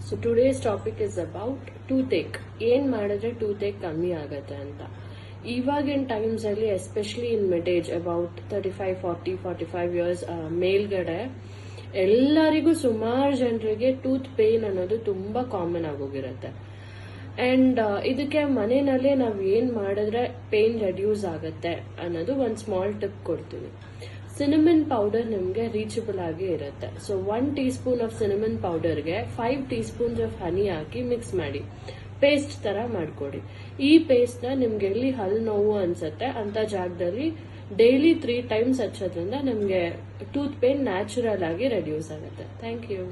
So today's topic is about toothache. ಏನ್ ಮಾಡಿದ್ರೆ toothache ಕಮ್ಮಿ ಆಗತ್ತೆ ಅಂತ. ಇವಾಗಿನ ಟೈಮ್ಸ್ ಅಲ್ಲಿ especially in mid age about 35-40-45 years ಮೇಲ್ಗಡೆ ಎಲ್ಲರಿಗೂ ಸುಮಾರು ಜನರಿಗೆ ಟೂತ್ ಪೇನ್ ಅನ್ನೋದು ತುಂಬಾ ಕಾಮನ್ ಆಗೋಗಿರುತ್ತೆ. ಅಂಡ್ ಇದಕ್ಕೆ ಮನೆಯಲ್ಲೇ ನಾವ್ ಏನ್ ಮಾಡಿದ್ರೆ ಪೇನ್ ರೆಡ್ಯೂಸ್ ಆಗತ್ತೆ ಅನ್ನೋದು ಒಂದ್ ಸ್ಮಾಲ್ ಟಿಪ್ ಕೊಡ್ತೀವಿ. ಸಿನಮನ್ ಪೌಡರ್ ನಿಮ್ಗೆ ರೀಚಬಲ್ ಆಗಿ ಇರುತ್ತೆ. So 1 teaspoon of cinnamon ಪೌಡರ್ಗೆ 5 ಟೀ ಸ್ಪೂನ್ಸ್ ಆಫ್ ಹನಿ ಹಾಕಿ ಮಿಕ್ಸ್ ಮಾಡಿ ಪೇಸ್ಟ್ ತರ ಮಾಡ್ಕೊಡಿ. ಈ ಪೇಸ್ಟ್ ನ ನಿಮ್ಗೆ ಎಲ್ಲಿ ಹಲ್ಲು ನೋವು ಅನ್ಸತ್ತೆ ಅಂತ ಜಾಗದಲ್ಲಿ ಡೈಲಿ 3 ಟೈಮ್ಸ್ ಹಚ್ಚೋದ್ರಿಂದ ನಿಮ್ಗೆ ಟೂತ್ ಪೇನ್ ನ್ಯಾಚುರಲ್ ಆಗಿ ರೆಡ್ಯೂಸ್ ಆಗುತ್ತೆ. Thank you.